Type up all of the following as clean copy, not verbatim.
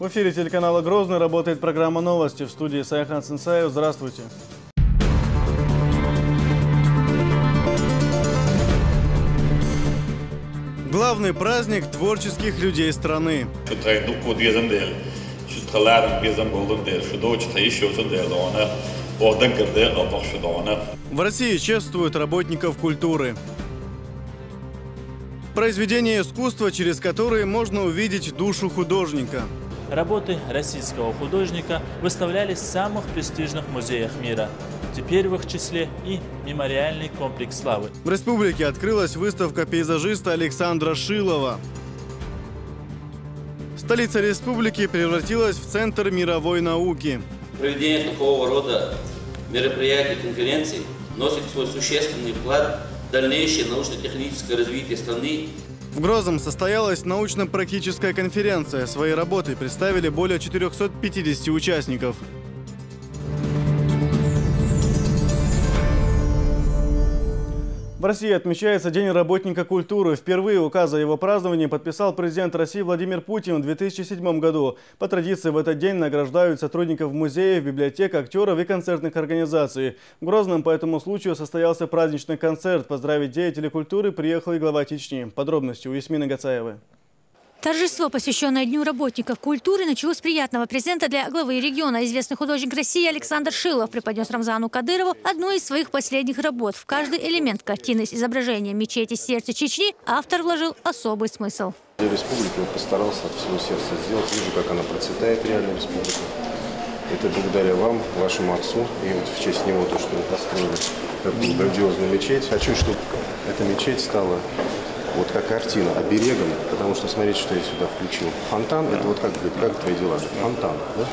В эфире телеканала «Грозный» работает программа «Новости». В студии Саяхан Сенсаев. Здравствуйте. Главный праздник творческих людей страны. В России чествуют работников культуры. Произведения искусства, через которые можно увидеть душу художника. Работы российского художника выставлялись в самых престижных музеях мира. Теперь в их числе и мемориальный комплекс славы. В республике открылась выставка пейзажиста Александра Шилова. Столица республики превратилась в центр мировой науки. Проведение такого рода мероприятий и конференций носит свой существенный вклад в дальнейшее научно-техническое развитие страны. В Грозном состоялась научно-практическая конференция. Свои работы представили более 450 участников. В России отмечается День работника культуры. Впервые указ о его праздновании подписал президент России Владимир Путин в 2007 году. По традиции в этот день награждают сотрудников музеев, библиотек, актеров и концертных организаций. В Грозном по этому случаю состоялся праздничный концерт. Поздравить деятелей культуры приехал и глава Чечни. Подробности у Ясмины Гацаевой. Торжество, посвященное Дню работников культуры, началось с приятного презента для главы региона. Известный художник России Александр Шилов преподнес Рамзану Кадырову одну из своих последних работ. В каждый элемент картины с изображением мечети сердца Чечни автор вложил особый смысл. Республика постарался от всего сердца сделать. Вижу, как она процветает, реально, республика. Это благодаря вам, вашему отцу, и вот в честь него то, что вы построили такую грандиозную мечеть. Хочу, чтобы эта мечеть стала вот как картина, оберегом, потому что смотрите, что я сюда включил. Фонтан, это вот как твои дела? Фонтан, да?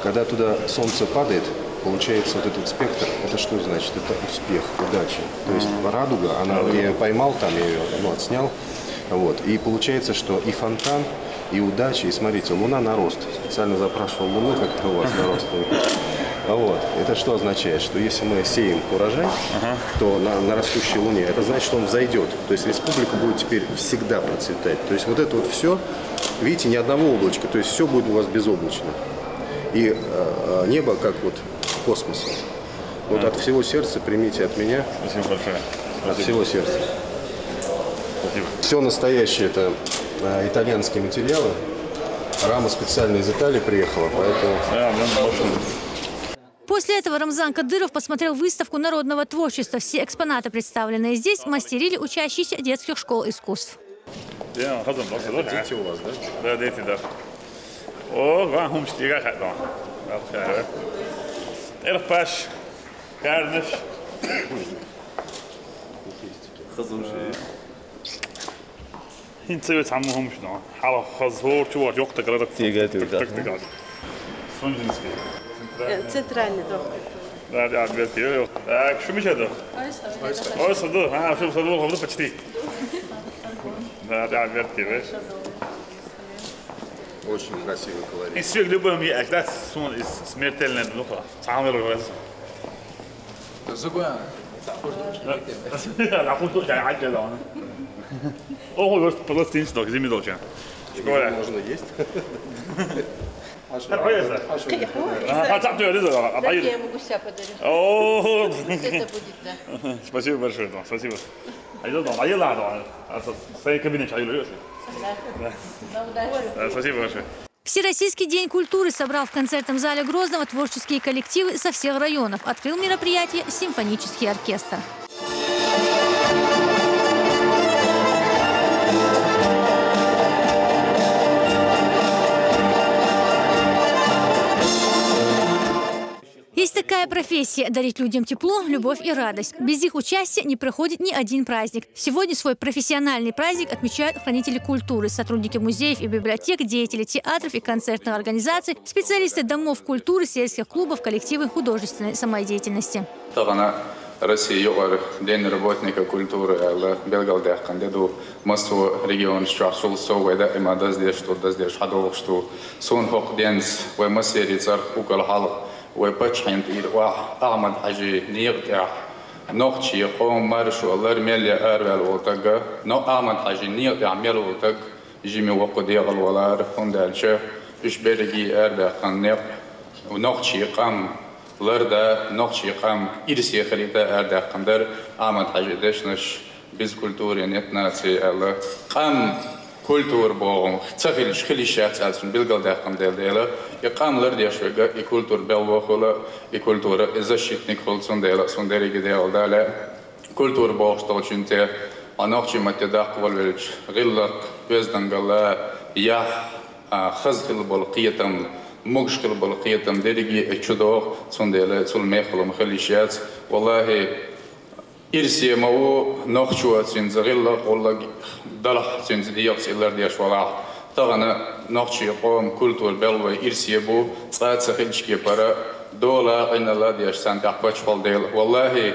Когда туда солнце падает, получается вот этот спектр, это что значит? Это успех, удача. То есть радуга, я ее поймал, там я ее отснял. Вот. И получается, что и фонтан, и удача, и смотрите, луна на рост. Специально запрашивал луну, как у вас на рост. Вот. Это что означает? Что если мы сеем урожай, то на растущей луне, это значит, что он взойдет. То есть республика будет теперь всегда процветать. То есть вот это вот все, видите, ни одного облачка, то есть все будет у вас безоблачно. И небо как вот космос. Вот от всего сердца примите от меня. Спасибо большое. От всего сердца. Спасибо. Все настоящее это итальянские материалы. Рама специально из Италии приехала, поэтому... После этого Рамзан Кадыров посмотрел выставку народного творчества. Все экспонаты, представленные здесь, мастерили учащиеся детских школ искусств. Дети у вас, да? Да, дети, да. О, вам стига Эрпаш, Карнеш. Инцевет самому шно. Хало хазор чувак ёхта градак. Центральный дом. Да, да, да. Так, что мечтаю? Ой, саду. Что саду, вот почти. Да, да, видишь. Очень красивый колорит. И все любым я, да, смертельная духа. Самый раз. Загуя. Да, хуй я хотел да. О, вот просто инстинкт, где медочка. Школа можно есть. Так я ему гуся подарю. О, это будет, да. Спасибо большое, спасибо. Спасибо большое. Всероссийский день культуры собрал в концертном зале Грозного творческие коллективы со всех районов. Открыл мероприятие симфонический оркестр. Есть такая профессия – дарить людям тепло, любовь и радость. Без их участия не проходит ни один праздник. Сегодня свой профессиональный праздник отмечают хранители культуры, сотрудники музеев и библиотек, деятели театров и концертных организаций, специалисты домов культуры, сельских клубов, коллективы художественной самодеятельности. Россия югары день работника культуры, але белгалдах кандиду массу регион штрасул совы да има daздеш хадох что сон хок денс ве массерицар укал хал ве пачхент ир ва амад хажи нигтя нохчи قوم маршу аллар мелли арвал волтага но амад хажи нигтя мел волтаг жими вакуди гал валар фондалча إيش برجي أردا قنق ونقشي قام لردا نقشي قام إرسي خريطة أردا قندر عمد حاجدش نش biz kulturiyetnasi alla qam kultur boğum tsafil şkhilişat alsın bilgaldaqam deldela yaqamlar yaşıga kultur belvoxola kultura защитник holsun dela sonderige deldala kultur boğuştolçunte anaqçı matedaq volvelç gillaq bezdangala ya khazkhil bol qiyatam مشكل بالقيتم درجي اتشدوق صندلا صلميخلو مخليشات والله إرسي مو نخشوا سنزغيلا والله دلخ سنزديق سيلر ديش ولا تغنى نخشي قوم كولتور بلوي إرسي بو صات سخيلشكي برا دولا إن الله ديش سانتاق باتشفال ديل والله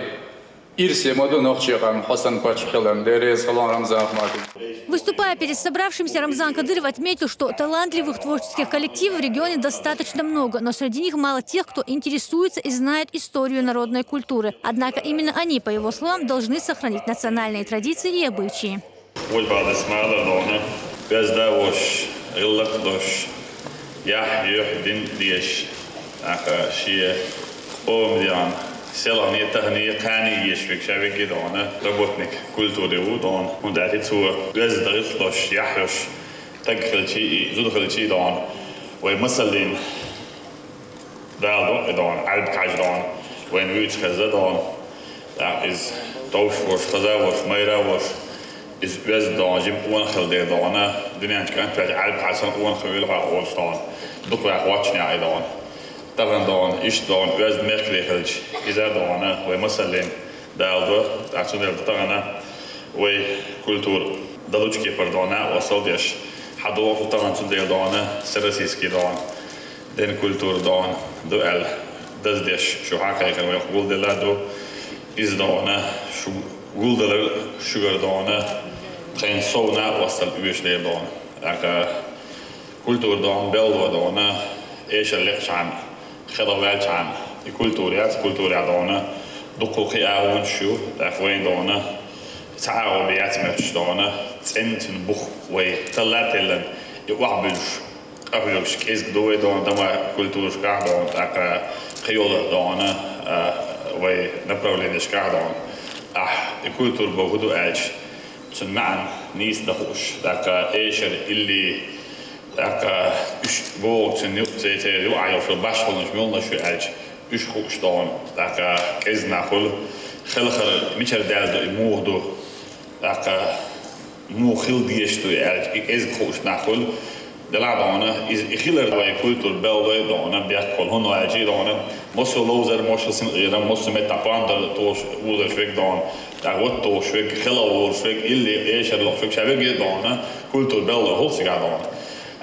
إرسي مو نخشي قام حسن باتشخلان ديريز خلان رمزان أحمد. Выступая перед собравшимся, Рамзан Кадыров отметил, что талантливых творческих коллективов в регионе достаточно много, но среди них мало тех, кто интересуется и знает историю народной культуры. Однако именно они, по его словам, должны сохранить национальные традиции и обычаи. Selani tahniye kani yeşvik şevik gidana robotnik kulturi udon mudati tu gazdarif loş yahyoş tagkhilchi zudkhilchi don ve masalin daldo don alb kajdon when we khazadon that is tosh was khazawos mayrawos is bezdon jim wan khilde dona dunyan kan taj alb hasan wan khilha olston dukwa watchni aidan طبعا دون إيش دون وزن مخلي خلج إذا دونا ومثلا دالدو عشان دالدو طبعا وكولتور دالوش كي بردونا وصلديش حدوق طبعا تنديل دونا سرسيسكي دون دين كولتور دون دوال دزديش شو حكى كان ويقول دلادو إز دونا شو قول دل شجر دونا خين صونا وصل بيش ديل دون لكن كولتور دون بلو دونا إيش اللي عن خلوات عن كولتوريات دونا دقوقي أون شو دافوين دونا تعاوبيات مش دونا تنتن بخ وطلعت لن يوعبلش أبلش كيس دوي دونا دما كولتورش كاه دونا تاك خيولة دونا ونبرولين شكاه دونا الكولتور بوهدو أج سمعن نيس دخوش تاك إيشر اللي dat is woord en het is of best wel een smullen als je uit is goed staan dat is nachol gelger met je derde moord dat moord heel die is toe uit is goed nachol de laadane is giller bij cultuur belde dan bij kolon uit dan moest lozer moest zijn dan moest met tapander toos woorders weg dan daar wordt toos weg giller woord weg illi is er nog weg hebben dan cultuur belde hoort zich aan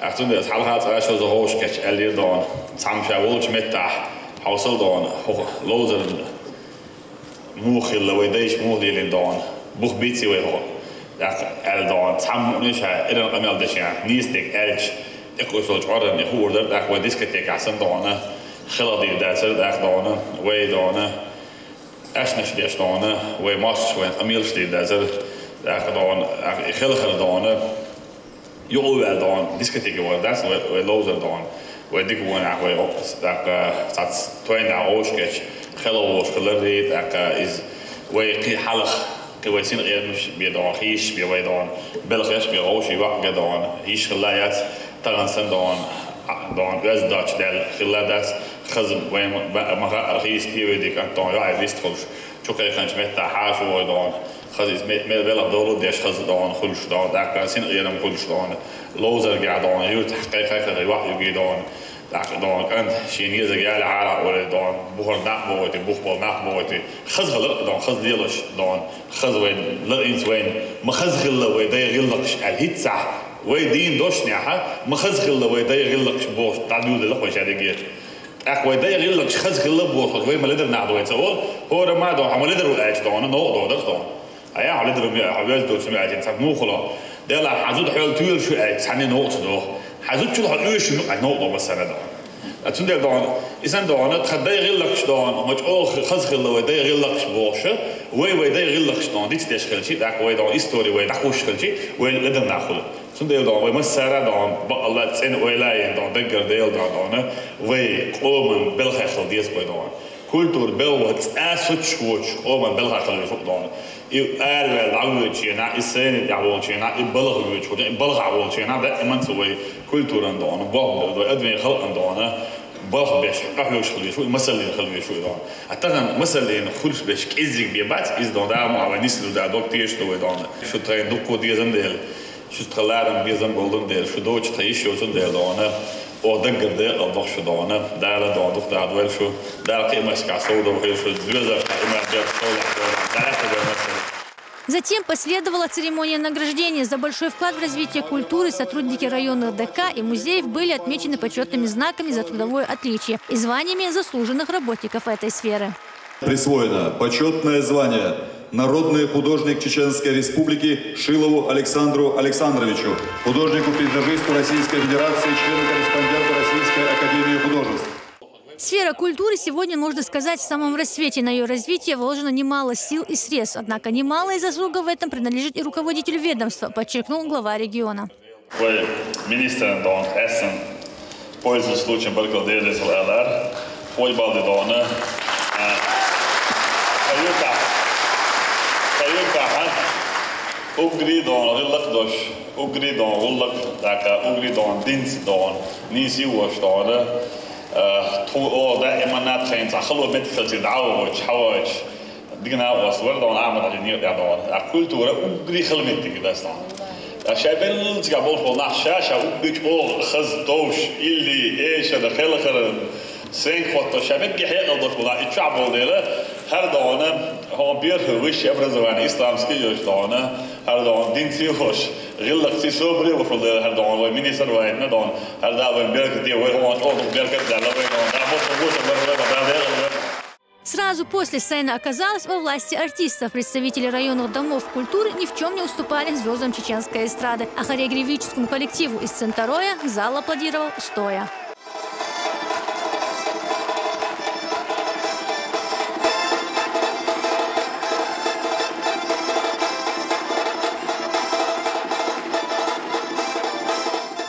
After this, Halhat Rasha the whole sketch earlier on, Sam Shavoj Meta, household on, loads of Mukhil, the way they smoothly in dawn, Book Beatsy way on. That Eldon, Sam Nisha, Eden Amel Deshan, Nistic Edge, Echoes Jordan, the Hoarder, that way this could take us and Donna, Hillady Desert, that Donna, way Donna, Ashnish Dona, way Moss went Amil Street Desert, that Don, Hilcher Donna. Jo wel dan discotheeken worden dat we lozer dan we dik gewoon eigenlijk dat dat twee na oorsketch geloof geleerd dat is we halig we zien er meer dan is meer dan Belgisch meer oorsie wat gedaan is geleerd dan zijn dan was dat del geleerd gezien we maar is die we kan dan ja wist goed zo kan je met de haas worden خذ met wel دولة ديش خذ دون خلش دون ذاك سين غيرهم خلش دون لوزر قاعدون يو تحقيق هذا الوقت يجيدون ذاك دون كان شيء يزق على عرق ولا دون بخور نحبوتي بخور نحبوتي خذ غلق دون خذ ديلش دون خذ وين لقيت وين ما خذ غلا ويدي غلقش الهيت صح ويدين دوشني ها ما خذ غلا ويدي غلقش بوش تعدود لقوش هذا جير أخوي ده غلقش خذ غلا بوش وين ما لدر نعدو يتصور هو ما دون عم لدر وقاش دون نو دون أيها على درم حوالي دول سمعت إنسان مو خلا ده لا حزود حوالي طويل شو سنة نقطة ده حزود شو ده شو نقطة بس سنة ده أتون ده دان إنسان دانه تخد ده يغلقش دان ما تقول خز خلا وده يغلقش باشه وده يغلقش دان دي تدش خلشي ده كوي دان إستوري وده خوش خلشي وده لدم ناخله Sunday don we masara don Allah in oilay don dagger deal don we qoman belkha dias don kultur belwat aswatch qoman belkha don أرجع العود شينا السنة العود شينا البلغ العود شو البلغ العود شينا ده إمان سوي كل عندنا بعض أدمي خلق عندنا بلغ بيش قهوة شخلي شو مثلا خلوي شو ده أتذكر مثلا خلص بيش كإزيك بيبات إز ده مع نسل ده دكتير شو ده شو ترى دكتور ديزن ده شو تخلارم ديزن بولدن ده شو دوتش تيجي شو ده ده أو دقر ده أو شو ده ده لا ده دكتور عدوال شو ده قيمة كعسودة وغير شو دوزة قيمة جاب صولة ده Затем последовала церемония награждения. За большой вклад в развитие культуры сотрудники районных ДК и музеев были отмечены почетными знаками за трудовое отличие и званиями заслуженных работников этой сферы. Присвоено почетное звание народный художник Чеченской Республики Шилову Александру Александровичу, художнику-пейзажисту Российской Федерации, члену-корреспонденту Российской Академии Художеств. Сфера культуры сегодня, можно сказать, в самом рассвете. На ее развитие вложено немало сил и средств. Однако немалая заслуга в этом принадлежит и руководителю ведомства, подчеркнул глава региона. Министр Дон Эссен пользуясь случаем благодарит Саладар, ойбалды Дона, Угридон, Рилакдош, Угридон, Улак, Угридон, Динсдон, Ниси Уаштона. دائما نتخين تخلو مدخل تدعوج حواج دينا وصور دون عامل على نير دون كلتورة وقري خلمتي كده صار شايبين تقابل فوق نحشاشة وبيج أول خز دوش اللي إيش هذا خير سين خطة شايبين جحيل قدرت ولا الشعب وديله هر دونه هم بيره وش أبرز عن إسلام سكيوش دونه هر دون دين سيوش غلق سي صبري وفضل هر دون ومينيستر وايد ندون هر دون بيرك دي وين هو أول بيرك ده لا وين هو ده مش Сразу после сцены оказалась во власти артистов. Представители районных домов культуры ни в чем не уступали звездам чеченской эстрады, а хореографическому коллективу из Центроя зал аплодировал стоя.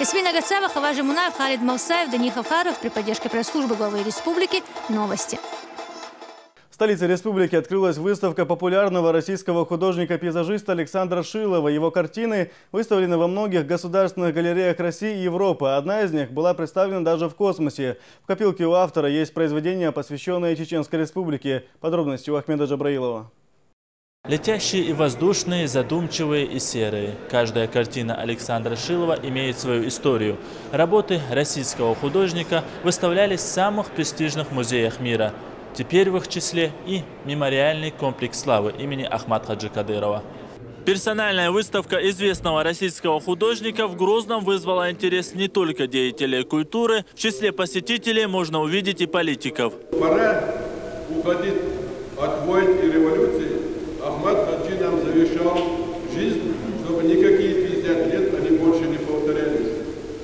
Ясмина Гацава, Хаважи Мунаев, Халид Малсаев, Дани Хавхаров при поддержке пресс-службы главы республики. Новости. В столице республики открылась выставка популярного российского художника-пейзажиста Александра Шилова. Его картины выставлены во многих государственных галереях России и Европы. Одна из них была представлена даже в космосе. В копилке у автора есть произведения, посвященные Чеченской Республике. Подробности у Ахмеда Джабраилова. Летящие и воздушные, задумчивые и серые. Каждая картина Александра Шилова имеет свою историю. Работы российского художника выставлялись в самых престижных музеях мира. Теперь в их числе и мемориальный комплекс славы имени Ахмата Хаджи Кадырова. Персональная выставка известного российского художника в Грозном вызвала интерес не только деятелей культуры. В числе посетителей можно увидеть и политиков. Пора уходить от войн и революции. Ахмат Хаджи нам завещал жизнь, чтобы никакие 50 лет они больше не повторялись.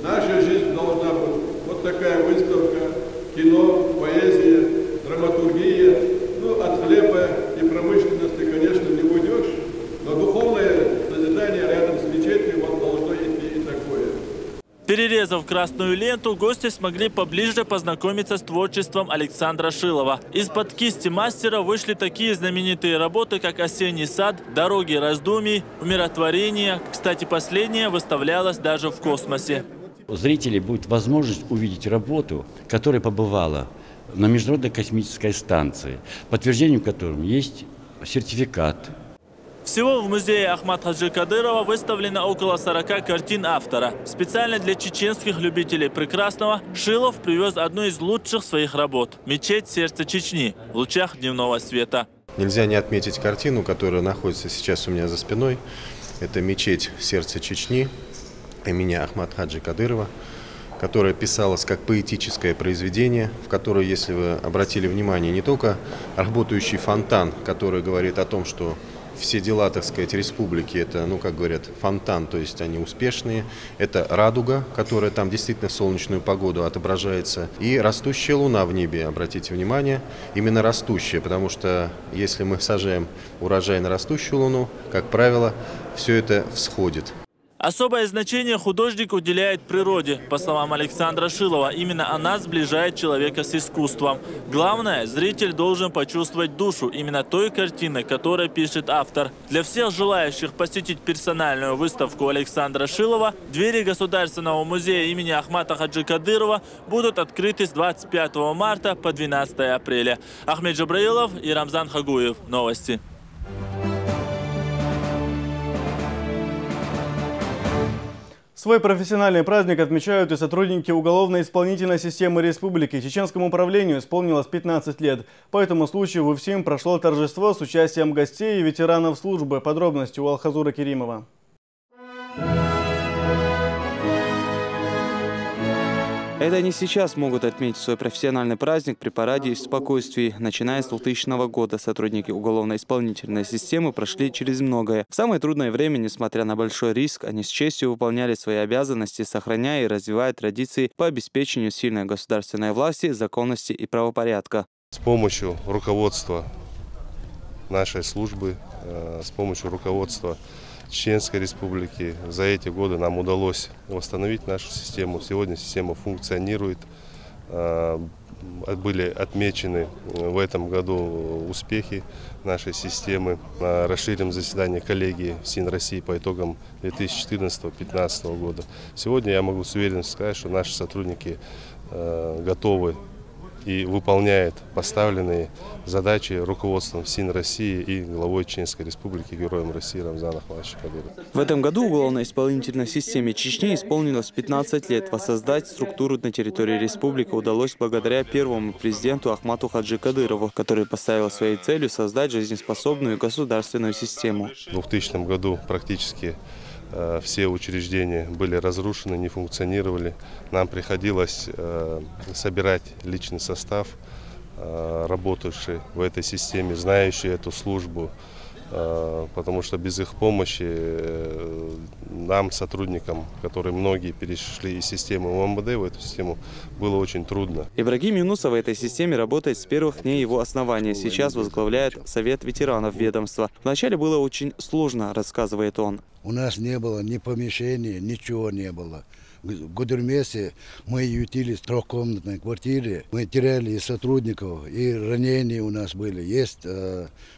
Наша жизнь должна быть вот такая выставка, кино, поэзия, драматургия. Ну, от хлеба и промышленности, конечно, не уйдешь, но духовное созидание рядом с мечетью вот должно идти и такое. Перерезав красную ленту, гости смогли поближе познакомиться с творчеством Александра Шилова. Из-под кисти мастера вышли такие знаменитые работы, как «Осенний сад», «Дороги раздумий», «Умиротворение». Кстати, последняя выставлялась даже в космосе. У зрителей будет возможность увидеть работу, которая побывала на Международной космической станции, подтверждением которым есть сертификат. Всего в музее Ахмата Хаджи Кадырова выставлено около 40 картин автора. Специально для чеченских любителей прекрасного Шилов привез одну из лучших своих работ – «Мечеть сердца Чечни» в лучах дневного света. Нельзя не отметить картину, которая находится сейчас у меня за спиной. Это «Мечеть сердца Чечни» имени Ахмата Хаджи Кадырова, которая писалась как поэтическое произведение, в которое, если вы обратили внимание, не только работающий фонтан, который говорит о том, что все дела, так сказать, республики, это, ну, как говорят, фонтан, то есть они успешные. Это радуга, которая там действительно в солнечную погоду отображается. И растущая луна в небе, обратите внимание, именно растущая, потому что если мы сажаем урожай на растущую луну, как правило, все это всходит. Особое значение художник уделяет природе. По словам Александра Шилова, именно она сближает человека с искусством. Главное, зритель должен почувствовать душу именно той картины, которую пишет автор. Для всех желающих посетить персональную выставку Александра Шилова двери Государственного музея имени Ахмата Хаджи Кадырова будут открыты с 25 марта по 12 апреля. Ахмед Джабраилов и Рамзан Хагуев. Новости. Свой профессиональный праздник отмечают и сотрудники уголовно-исполнительной системы республики. Чеченскому управлению исполнилось 15 лет. По этому случаю в УФСИН прошло торжество с участием гостей и ветеранов службы. Подробности у Алхазура Керимова. Это они сейчас могут отметить свой профессиональный праздник при параде и в спокойствии. Начиная с 2000 года сотрудники уголовно-исполнительной системы прошли через многое. В самое трудное время, несмотря на большой риск, они с честью выполняли свои обязанности, сохраняя и развивая традиции по обеспечению сильной государственной власти, законности и правопорядка. С помощью руководства нашей службы, с помощью руководства Чеченской Республики за эти годы нам удалось восстановить нашу систему. Сегодня система функционирует. Были отмечены в этом году успехи нашей системы. Расширим заседание коллегии ФСИН России по итогам 2014-2015 года. Сегодня я могу с уверенностью сказать, что наши сотрудники готовы и выполняет поставленные задачи руководством ФСИН России и главой Чеченской Республики, героем России Рамзаном Ахматовичем Кадыровым. В этом году уголовно-исполнительной системе Чечни исполнилось 15 лет. Воссоздать структуру на территории республики удалось благодаря первому президенту Ахмату Хаджи Кадырову, который поставил своей целью создать жизнеспособную государственную систему. В 2000 году практически все учреждения были разрушены, не функционировали. Нам приходилось собирать личный состав, работавший в этой системе, знающий эту службу, потому что без их помощи нам, сотрудникам, которые многие перешли из системы УМВД в эту систему, было очень трудно. Ибрагим Юнусов в этой системе работает с первых дней его основания. Сейчас возглавляет Совет ветеранов ведомства. Вначале было очень сложно, рассказывает он. У нас не было ни помещения, ничего не было. В Гудермесе мы ютились в трехкомнатной квартире. Мы теряли и сотрудников, и ранения у нас были. Есть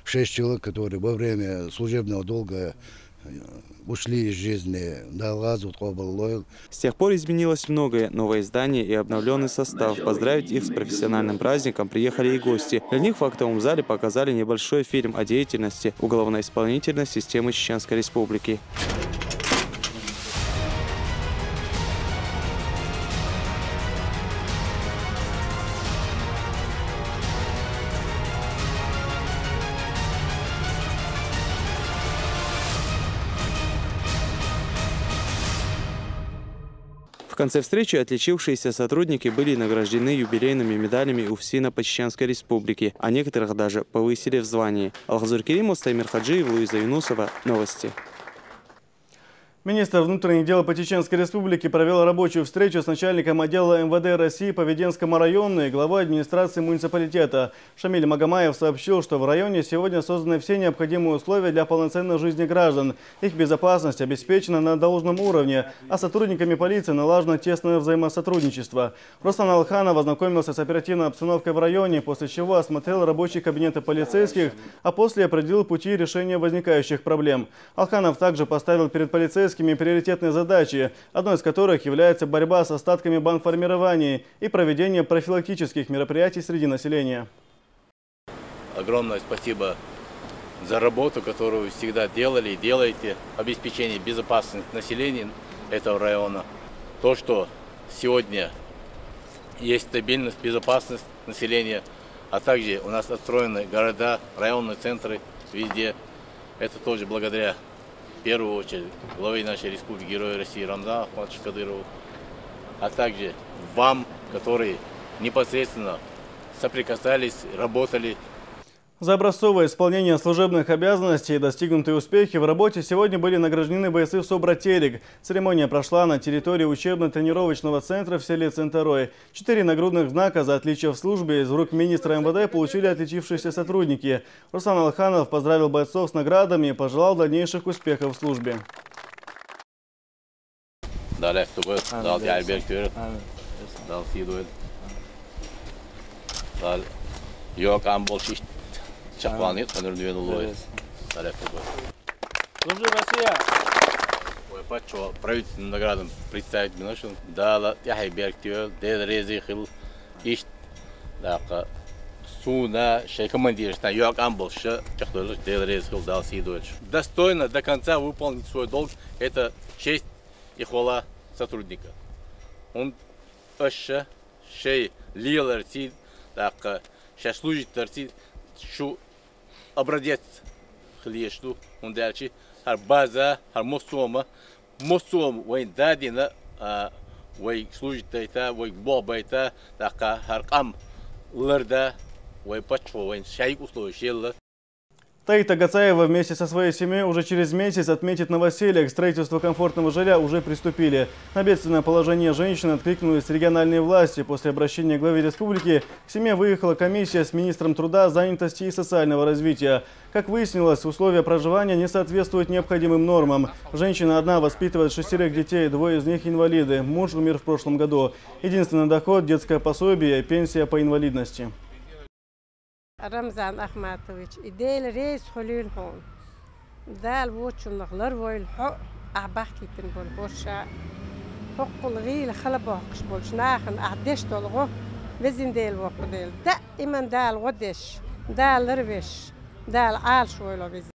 6 человек, которые во время служебного долга ушли из жизни. С тех пор изменилось многое. Новое здание и обновленный состав. Поздравить их с профессиональным праздником приехали и гости. Для них в актовом зале показали небольшой фильм о деятельности уголовно-исполнительной системы Чеченской Республики. В конце встречи отличившиеся сотрудники были награждены юбилейными медалями УФСИНа по Чеченской Республике, а некоторых даже повысили в звании. Алхазур Керимов, Стаймир Хаджиев, Луиза Юнусова. Новости. Министр внутренних дел по Чеченской Республике провел рабочую встречу с начальником отдела МВД России по Веденскому району и главой администрации муниципалитета. Шамиль Магомаев сообщил, что в районе сегодня созданы все необходимые условия для полноценной жизни граждан. Их безопасность обеспечена на должном уровне, а сотрудниками полиции налажено тесное взаимосотрудничество. Руслан Алханов ознакомился с оперативной обстановкой в районе, после чего осмотрел рабочие кабинеты полицейских, а после определил пути решения возникающих проблем. Алханов также поставил перед полицейскими приоритетные задачи, одной из которых является борьба с остатками бандформирования и проведение профилактических мероприятий среди населения. Огромное спасибо за работу, которую вы всегда делали и делаете, обеспечение безопасности населения этого района. То, что сегодня есть стабильность, безопасность населения, а также у нас отстроены города, районные центры везде. Это тоже благодаря в первую очередь главе нашей республики, герою России Рамзану Ахматовичу Кадырову, а также вам, которые непосредственно соприкасались, работали. За образцовое исполнение служебных обязанностей и достигнутые успехи в работе сегодня были награждены бойцы СОБРа «Терек». Церемония прошла на территории учебно-тренировочного центра в селе Центарой. 4 нагрудных знака за отличие в службе из рук министра МВД получили отличившиеся сотрудники. Руслан Алханов поздравил бойцов с наградами и пожелал дальнейших успехов в службе. Далее кто дал диабет дал сидует. Дал yok амболши чакванит, анурдует лоет. Далее кто Служу Россия! Почему правительственным наградам представить минушу дала яхай берктио дед резихил ищ дака суна шей командиршна yok амболши чахтолыш дед резихил дал сидует. Достойно до конца выполнить свой долг — это честь и хвала сотрудника. Он аща шей лилар сид дака сейчас служит торсид шу образец хлешту он дальше har baza har mosum وين دادنا وين служит-то وين бобайта така har qam лырда وين почва وين шайк условия. Таита Гацаева вместе со своей семьей уже через месяц отметит новоселье. К строительству комфортного жилья уже приступили. На бедственное положение женщин откликнулись региональные власти. После обращения к главе республики к семье выехала комиссия с министром труда, занятости и социального развития. Как выяснилось, условия проживания не соответствуют необходимым нормам. Женщина одна воспитывает 6 детей, 2 из них инвалиды. Муж умер в прошлом году. Единственный доход – детское пособие и пенсия по инвалидности. رمضان أحمدович إديل رئيس خليل هون دال ووتش النغلر والحق أعبحكي تنبولبوشا حق الغيل خلبوكش بولش ناخن أعدش تلغو وزين ديل وقديل دائما دال غدش دال ربش دال عال شويلو وزين.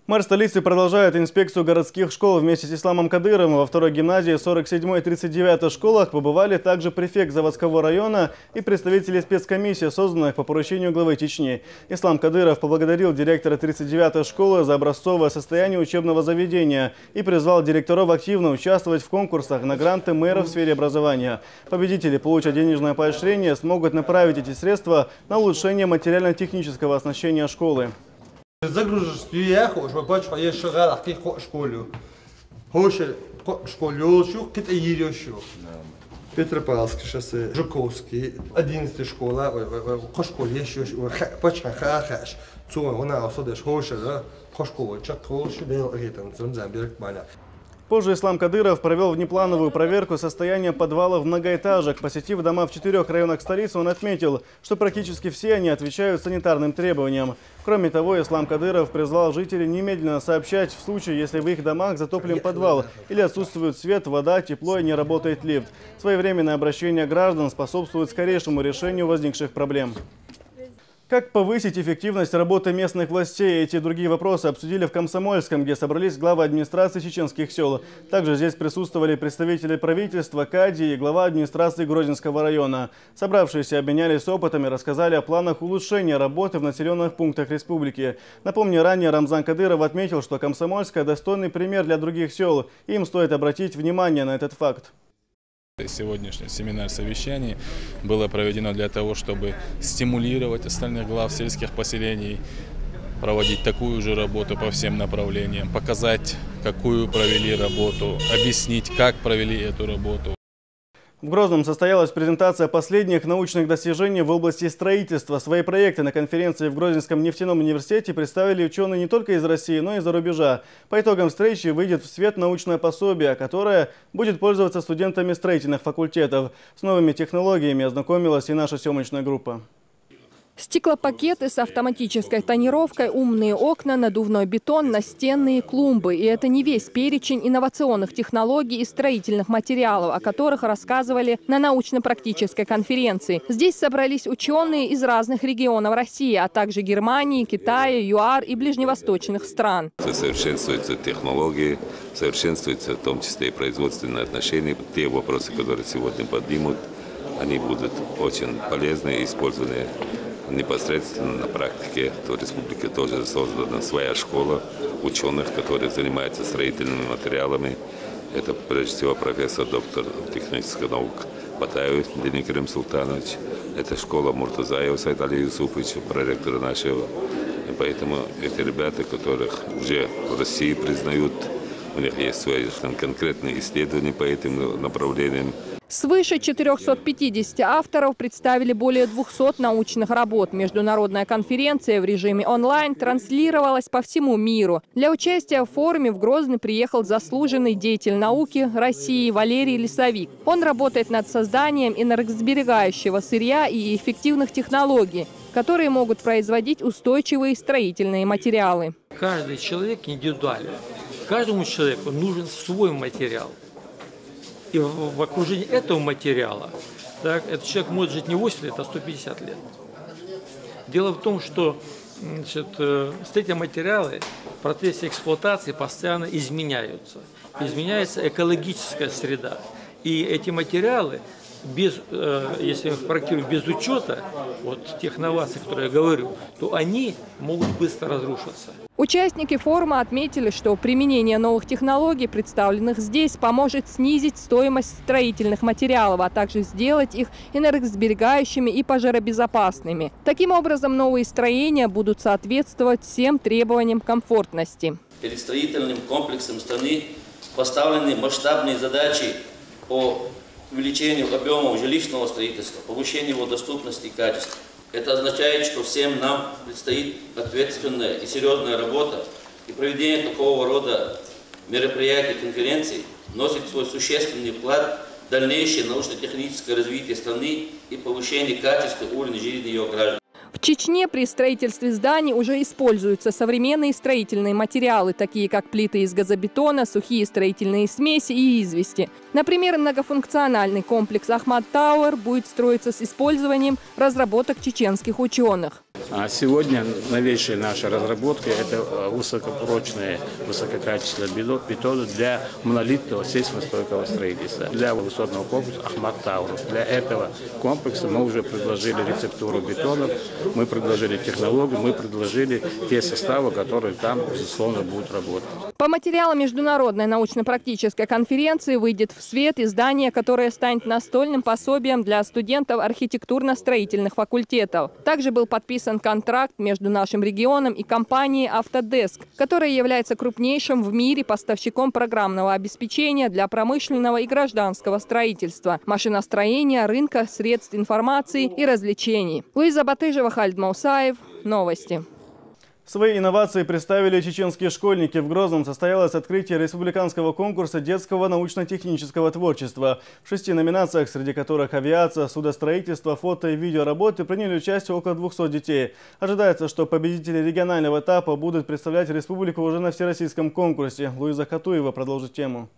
Мэр столицы продолжает инспекцию городских школ. Вместе с Исламом Кадыровым во второй гимназии 47 и 39 школах побывали также префект заводского района и представители спецкомиссии, созданных по поручению главы Чечни. Ислам Кадыров поблагодарил директора 39-й школы за образцовое состояние учебного заведения и призвал директоров активно участвовать в конкурсах на гранты мэра в сфере образования. Победители получат денежное поощрение, смогут направить эти средства на улучшение материально-технического оснащения школы. Загружаешь стюях, уж бачу, а я шагал, а ты школю. Хочешь школу, что ты едешь? Петропавловский шоссе, Жуковский, 11 школа, школе еще, почахахаш. Цума, она осудишь, хочешь, да? Школу, чак, хочешь, да, ритм, Замберг, Маля. Позже Ислам Кадыров провел внеплановую проверку состояния подвалов многоэтажек. Посетив дома в 4 районах столицы, он отметил, что практически все они отвечают санитарным требованиям. Кроме того, Ислам Кадыров призвал жителей немедленно сообщать в случае, если в их домах затоплен подвал или отсутствует свет, вода, тепло и не работает лифт. Своевременное обращение граждан способствует скорейшему решению возникших проблем. Как повысить эффективность работы местных властей? Эти и другие вопросы обсудили в Комсомольском, где собрались главы администрации чеченских сел. Также здесь присутствовали представители правительства, кадии и глава администрации Грозинского района. Собравшиеся обменялись опытами, рассказали о планах улучшения работы в населенных пунктах республики. Напомню, ранее Рамзан Кадыров отметил, что Комсомольская – достойный пример для других сел. Им стоит обратить внимание на этот факт. Сегодняшний семинар совещаний было проведено для того, чтобы стимулировать остальных глав сельских поселений, проводить такую же работу по всем направлениям, показать, какую провели работу, объяснить, как провели эту работу. В Грозном состоялась презентация последних научных достижений в области строительства. Свои проекты на конференции в Грозненском нефтяном университете представили ученые не только из России, но и за рубежа. По итогам встречи выйдет в свет научное пособие, которое будет пользоваться студентами строительных факультетов. С новыми технологиями ознакомилась и наша съемочная группа. Стеклопакеты с автоматической тонировкой, умные окна, надувной бетон, настенные клумбы. И это не весь перечень инновационных технологий и строительных материалов, о которых рассказывали на научно-практической конференции. Здесь собрались ученые из разных регионов России, а также Германии, Китая, ЮАР и ближневосточных стран. Совершенствуются технологии, совершенствуются в том числе и производственные отношения. Те вопросы, которые сегодня поднимут, они будут очень полезны и использованы непосредственно на практике. В республике тоже создана своя школа ученых, которые занимаются строительными материалами. Это прежде всего профессор, доктор технических наук Батаев Денис Султанович. Это школа Муртазаева Сайдали Юсуфовича, проректора нашего. И поэтому эти ребята, которых уже в России признают У них есть свои конкретные исследования по этим направлениям. Свыше 450 авторов представили более 200 научных работ. Международная конференция в режиме онлайн транслировалась по всему миру. Для участия в форуме в Грозный приехал заслуженный деятель науки России Валерий Лесовик. Он работает над созданием энергосберегающего сырья и эффективных технологий, которые могут производить устойчивые строительные материалы. Каждый человек индивидуален. Каждому человеку нужен свой материал. И в окружении этого материала этот человек может жить не 80 лет, а 150 лет. Дело в том, что строительные материалы в процессе эксплуатации постоянно изменяются. Изменяется экологическая среда. И эти материалы, если их проектируют без учета тех новаций, которые я говорю, то они могут быстро разрушиться. Участники форума отметили, что применение новых технологий, представленных здесь, поможет снизить стоимость строительных материалов, а также сделать их энергосберегающими и пожаробезопасными. Таким образом, новые строения будут соответствовать всем требованиям комфортности. Перед строительным комплексом страны поставлены масштабные задачи по увеличению объемов жилищного строительства, повышению его доступности и качества. Это означает, что всем нам предстоит ответственная и серьезная работа, и проведение такого рода мероприятий, конференций носит свой существенный вклад в дальнейшее научно-техническое развитие страны и повышение качества и уровня жизни ее граждан. В Чечне при строительстве зданий уже используются современные строительные материалы, такие как плиты из газобетона, сухие строительные смеси и извести. Например, многофункциональный комплекс Ахмат Тауэр будет строиться с использованием разработок чеченских ученых. А сегодня новейшие наши разработки – это высокопрочные, высококачественные бетоны для монолитного сейсмостойкого строительства. Для высотного комплекса Ахмат Тауэр. Для этого комплекса мы уже предложили рецептуру бетонов, мы предложили технологию, мы предложили те составы, которые там, безусловно, будут работать. По материалам международной научно-практической конференции выйдет в свет издание, которое станет настольным пособием для студентов архитектурно-строительных факультетов. Также был подписан контракт между нашим регионом и компанией Autodesk, которая является крупнейшим в мире поставщиком программного обеспечения для промышленного и гражданского строительства, машиностроения, рынка, средств информации и развлечений. Луиза Батыжева, Халид Маусаев. Новости. Свои инновации представили чеченские школьники. В Грозном состоялось открытие республиканского конкурса детского научно-технического творчества. В 6 номинациях, среди которых авиация, судостроительство, фото и видеоработы, приняли участие около 200 детей. Ожидается, что победители регионального этапа будут представлять республику уже на всероссийском конкурсе. Луиза Хатуева продолжит тему.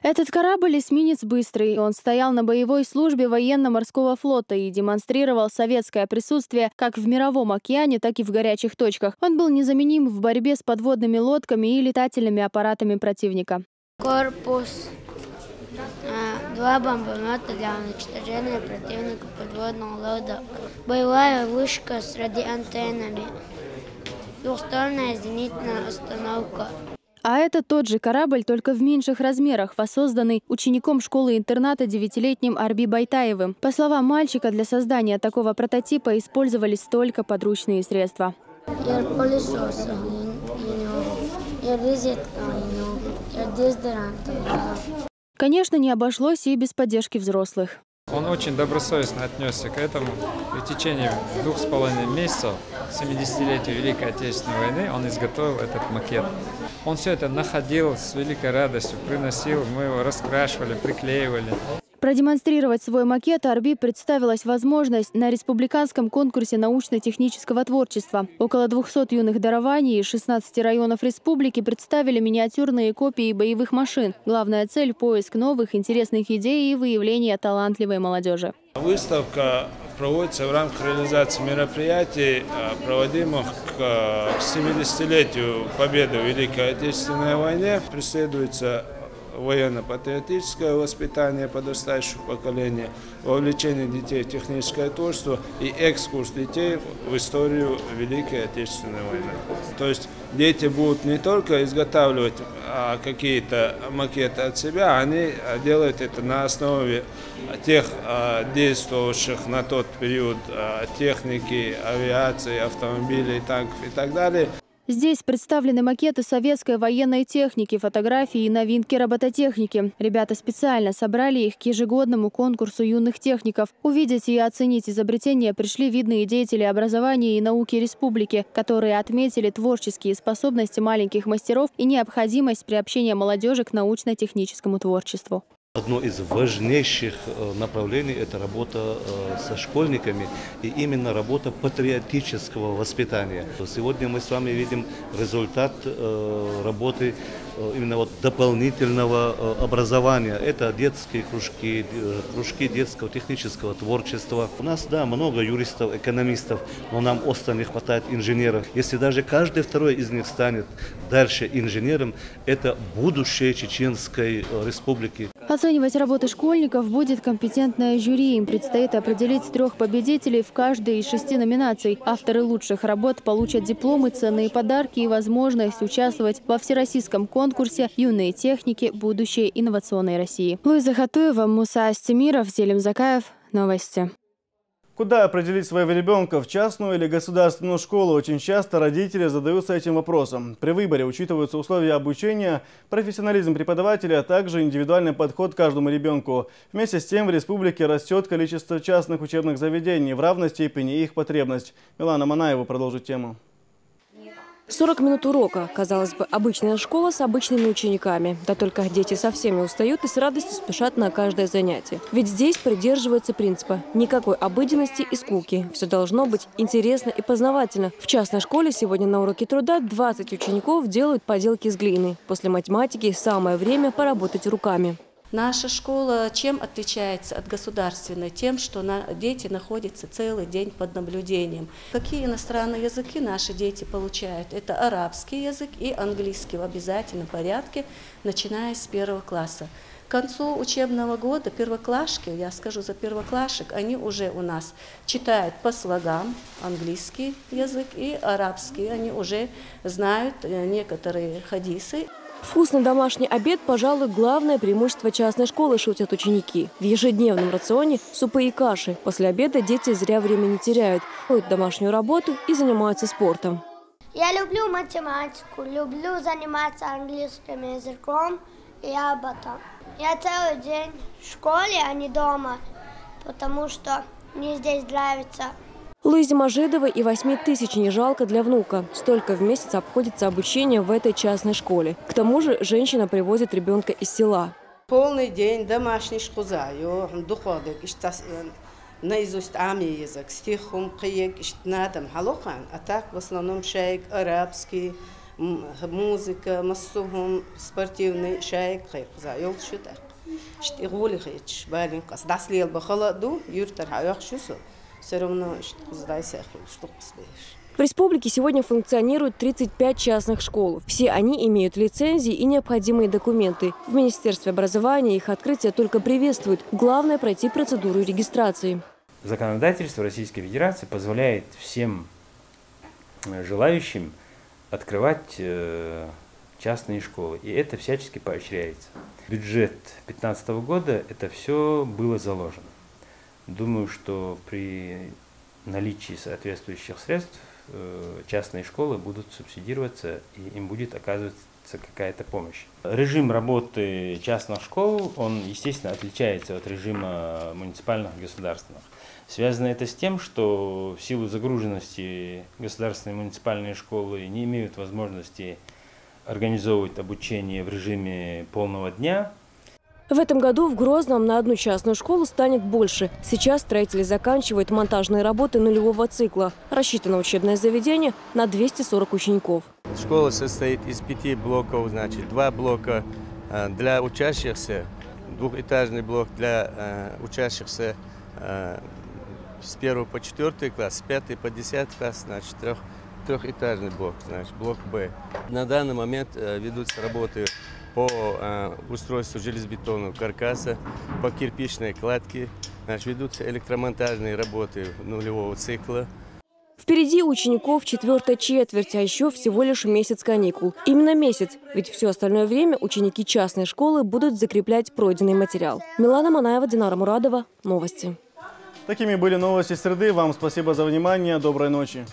Этот корабль эсминец «Быстрый». Он стоял на боевой службе военно-морского флота и демонстрировал советское присутствие как в мировом океане, так и в горячих точках. Он был незаменим в борьбе с подводными лодками и летательными аппаратами противника. Корпус. 2 бомбомета для уничтожения противника подводного лодок. Боевая вышка с радиоантеннами. Двухсторонняя зенитная установка. А это тот же корабль, только в меньших размерах, воссозданный учеником школы-интерната 9-летним Арби Байтаевым. По словам мальчика, для создания такого прототипа использовались только подручные средства. Конечно, не обошлось и без поддержки взрослых. Он очень добросовестно отнесся к этому. И в течение 2,5 месяцев, 70-летия Великой Отечественной войны, он изготовил этот макет. Он все это находил с великой радостью, приносил, мы его раскрашивали, приклеивали. Продемонстрировать свой макет Арби представилась возможность на республиканском конкурсе научно-технического творчества. Около 200 юных дарований из 16 районов республики представили миниатюрные копии боевых машин. Главная цель – поиск новых интересных идей и выявление талантливой молодежи. Выставка проводится в рамках реализации мероприятий, проводимых к 70-летию победы в Великой Отечественной войне. Преследуется военно-патриотическое воспитание подрастающего поколения, вовлечение детей в техническое творчество и экскурс детей в историю Великой Отечественной войны. То есть дети будут не только изготавливать какие-то макеты от себя, они делают это на основе тех действовавших на тот период техники, авиации, автомобилей, танков и так далее. Здесь представлены макеты советской военной техники, фотографии и новинки робототехники. Ребята специально собрали их к ежегодному конкурсу юных техников. Увидеть и оценить изобретения пришли видные деятели образования и науки республики, которые отметили творческие способности маленьких мастеров и необходимость приобщения молодежи к научно-техническому творчеству. Одно из важнейших направлений – это работа со школьниками и именно работа патриотического воспитания. Сегодня мы с вами видим результат работы именно вот дополнительного образования. Это детские кружки, кружки детского технического творчества. У нас, да, много юристов, экономистов, но нам остро не хватает инженеров. Если даже каждый второй из них станет дальше инженером, это будущее Чеченской республики. Оценивать работы школьников будет компетентное жюри. Им предстоит определить 3 победителей в каждой из 6 номинаций. Авторы лучших работ получат дипломы, ценные подарки и возможность участвовать во всероссийском конкурсе «Юные техники. Будущее инновационной России». Луиза Хатуева, Муса Астемиров, Зелим Закаев. Новости. Куда определить своего ребенка, в частную или государственную школу? Очень часто родители задаются этим вопросом. При выборе учитываются условия обучения, профессионализм преподавателя, а также индивидуальный подход к каждому ребенку. Вместе с тем в республике растет количество частных учебных заведений, в равной степени их потребность. Милана Манаева продолжит тему. 40 минут урока. Казалось бы, обычная школа с обычными учениками. Да только дети совсем не устают и с радостью спешат на каждое занятие. Ведь здесь придерживаются принципа никакой обыденности и скуки. Все должно быть интересно и познавательно. В частной школе сегодня на уроке труда 20 учеников делают поделки из глины. После математики самое время поработать руками. Наша школа чем отличается от государственной? Тем, что дети находятся целый день под наблюдением. Какие иностранные языки наши дети получают? Это арабский язык и английский в обязательном порядке, начиная с 1 класса. К концу учебного года первоклашки, я скажу за первоклашек, они уже у нас читают по слогам английский язык и арабский. Они уже знают некоторые хадисы. Вкусный домашний обед, пожалуй, главное преимущество частной школы, шутят ученики. В ежедневном рационе супы и каши. После обеда дети зря время не теряют, ходят домашнюю работу и занимаются спортом. Я люблю математику, люблю заниматься английским языком и об этом. Я целый день в школе, а не дома, потому что мне здесь нравится. Луизе Мажидовой и 8 тысяч не жалко для внука. Столько в месяц обходится обучение в этой частной школе. К тому же женщина привозит ребенка из села. Полный день домашний шкузаю, доходок, наизусть армий язык, стихом, киек, надам, халухан. А так в основном шайк арабский, музыка, массухум, спортивный шайк, киекзаю, что так. Штигули хич, балинкас, даслил бахаладу, юртар хаяк шусу. Все равно, что в республике сегодня функционирует 35 частных школ. Все они имеют лицензии и необходимые документы. В Министерстве образования их открытие только приветствует. Главное – пройти процедуру регистрации. Законодательство Российской Федерации позволяет всем желающим открывать частные школы. И это всячески поощряется. Бюджет 2015 года это все было заложено. Думаю, что при наличии соответствующих средств частные школы будут субсидироваться и им будет оказываться какая-то помощь. Режим работы частных школ, он, естественно, отличается от режима муниципальных и государственных. Связано это с тем, что в силу загруженности государственные и муниципальные школы не имеют возможности организовывать обучение в режиме полного дня. В этом году в Грозном на одну частную школу станет больше. Сейчас строители заканчивают монтажные работы нулевого цикла. Рассчитано учебное заведение на 240 учеников. Школа состоит из 5 блоков, значит, 2 блока для учащихся, двухэтажный блок для учащихся с 1 по 4 класс, с 5 по 10 класс, значит, трехэтажный блок, значит, блок Б. На данный момент ведутся работы по устройству железобетонного каркаса, по кирпичной кладке, значит, ведутся электромонтажные работы нулевого цикла. Впереди у учеников 4-я четверть, а еще всего лишь месяц каникул. Именно месяц, ведь все остальное время ученики частной школы будут закреплять пройденный материал. Милана Манаева, Динара Мурадова. Новости. Такими были новости среды. Вам спасибо за внимание. Доброй ночи.